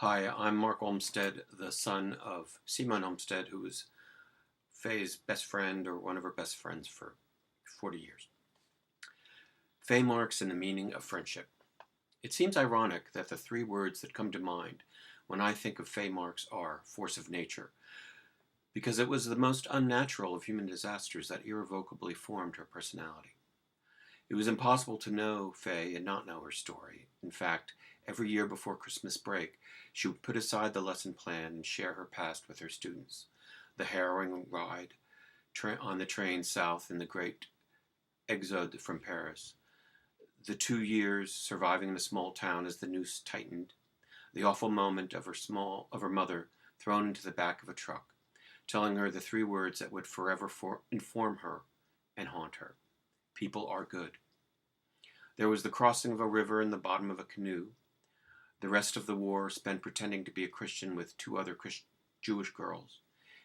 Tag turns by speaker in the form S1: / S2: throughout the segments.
S1: Hi, I'm Mark Olmsted, the son of Simone Olmsted, who was Faye's best friend or one of her best friends for 40 years. Fay Marks and the meaning of friendship. It seems ironic that the three words that come to mind when I think of Fay Marks are force of nature, because it was the most unnatural of human disasters that irrevocably formed her personality. It was impossible to know Faye and not know her story. In fact, every year before Christmas break, she would put aside the lesson plan and share her past with her students. The harrowing ride on the train south in the great exode from Paris. The 2 years surviving in a small town as the noose tightened. The awful moment of her mother thrown into the back of a truck, telling her the three words that would forever inform her and haunt her. People are good. There was the crossing of a river in the bottom of a canoe. The rest of the war spent pretending to be a Christian with two other Jewish girls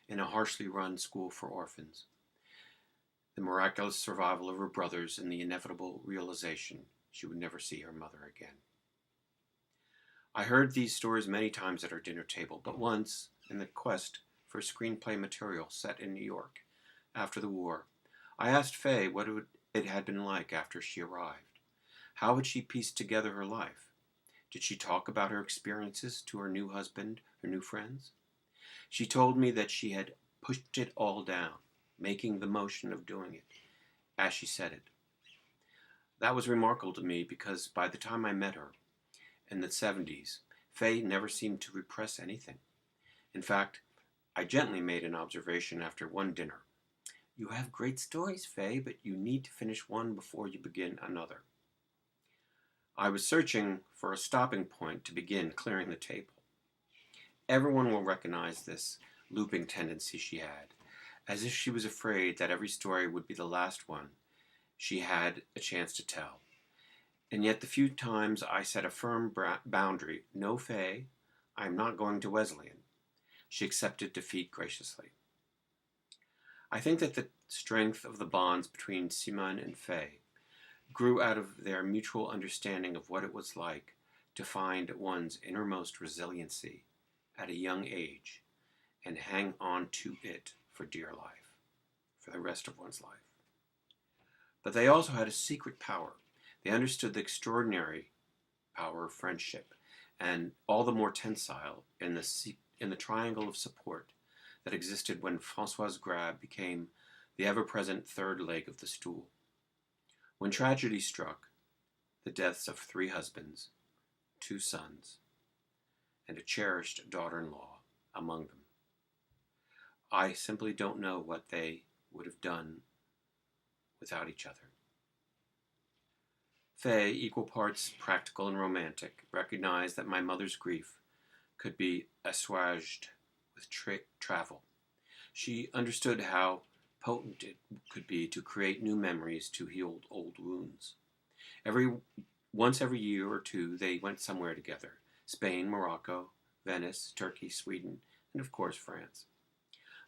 S1: in a harshly run school for orphans. The miraculous survival of her brothers and the inevitable realization she would never see her mother again. I heard these stories many times at our dinner table, but once, in the quest for screenplay material set in New York after the war, I asked Faye what it had been like after she arrived. How had she pieced together her life? Did she talk about her experiences to her new husband, her new friends? She told me that she had pushed it all down, making the motion of doing it, as she said it. That was remarkable to me because by the time I met her, in the 70s, Faye never seemed to repress anything. In fact, I gently made an observation after one dinner. You have great stories, Faye, but you need to finish one before you begin another. I was searching for a stopping point to begin clearing the table. Everyone will recognize this looping tendency she had, as if she was afraid that every story would be the last one she had a chance to tell. And yet the few times I set a firm boundary, no Faye, I am not going to Wesleyan, she accepted defeat graciously. I think that the strength of the bonds between Simone and Faye grew out of their mutual understanding of what it was like to find one's innermost resiliency at a young age and hang on to it for dear life, for the rest of one's life. But they also had a secret power. They understood the extraordinary power of friendship, and all the more tensile in the triangle of support that existed when Françoise Grab became the ever-present third leg of the stool. When tragedy struck, the deaths of 3 husbands, 2 sons, and a cherished daughter-in-law among them, I simply don't know what they would have done without each other. Faye, equal parts practical and romantic, recognized that my mother's grief could be assuaged with travel. She understood how potent it could be to create new memories to heal old wounds. Once every year or two, they went somewhere together: Spain, Morocco, Venice, Turkey, Sweden, and of course France.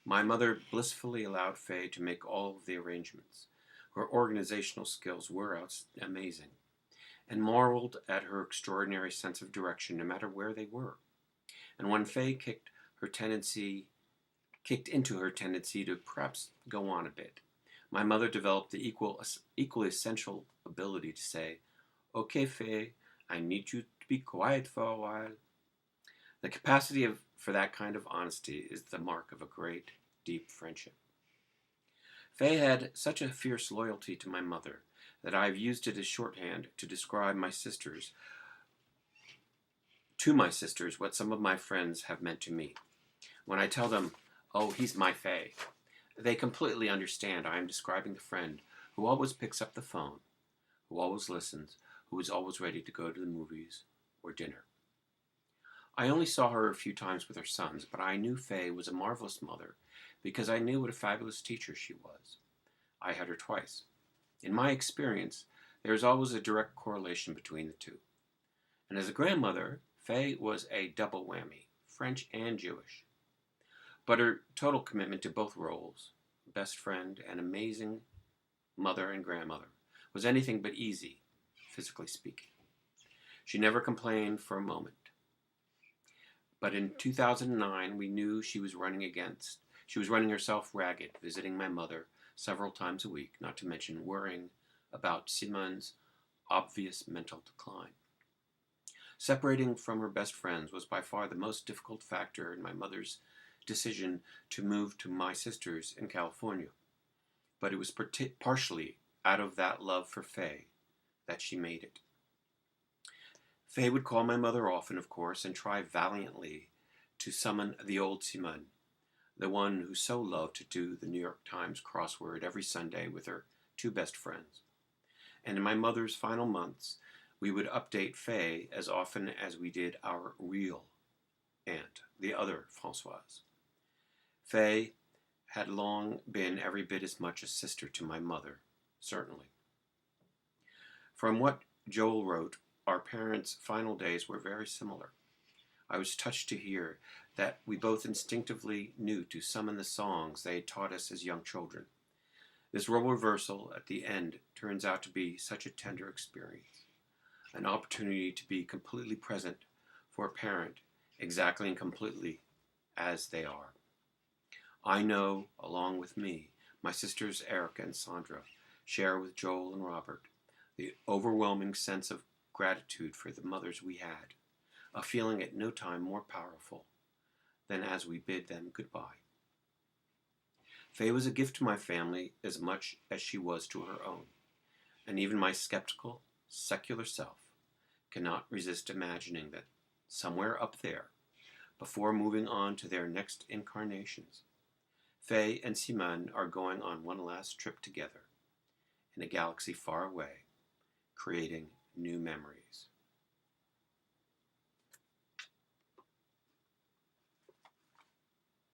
S1: My mother blissfully allowed Faye to make all of the arrangements. Her organizational skills were amazing, and marveled at her extraordinary sense of direction no matter where they were. And when Faye kicked into her tendency to perhaps go on a bit, my mother developed the equally essential ability to say, "Okay, Faye, I need you to be quiet for a while." The capacity for that kind of honesty is the mark of a great, deep friendship. Faye had such a fierce loyalty to my mother that I have used it as shorthand to describe to my sisters what some of my friends have meant to me. When I tell them, "Oh, he's my Faye," they completely understand I am describing the friend who always picks up the phone, who always listens, who is always ready to go to the movies or dinner. I only saw her a few times with her sons, but I knew Faye was a marvelous mother because I knew what a fabulous teacher she was. I had her twice. In my experience, there is always a direct correlation between the two. And as a grandmother, Faye was a double whammy, French and Jewish. But her total commitment to both roles, best friend and amazing mother and grandmother, was anything but easy, physically speaking. She never complained for a moment. But in 2009, we knew she was running herself ragged, visiting my mother several times a week, not to mention worrying about Simone's obvious mental decline. Separating from her best friends was by far the most difficult factor in my mother's decision to move to my sisters in California. But it was partially out of that love for Faye that she made it. Faye would call my mother often, of course, and try valiantly to summon the old Simone, the one who so loved to do the New York Times crossword every Sunday with her two best friends. And in my mother's final months, we would update Faye as often as we did our real aunt, the other Françoise. Faye had long been every bit as much a sister to my mother, certainly. From what Joel wrote, our parents' final days were very similar. I was touched to hear that we both instinctively knew to summon the songs they had taught us as young children. This role reversal at the end turns out to be such a tender experience, an opportunity to be completely present for a parent exactly and completely as they are. I know, along with me, my sisters Erica and Sandra share with Joel and Robert the overwhelming sense of gratitude for the mothers we had, a feeling at no time more powerful than as we bid them goodbye. Faye was a gift to my family as much as she was to her own, and even my skeptical, secular self cannot resist imagining that somewhere up there, before moving on to their next incarnations, Faye and Simone are going on one last trip together in a galaxy far away, creating new memories.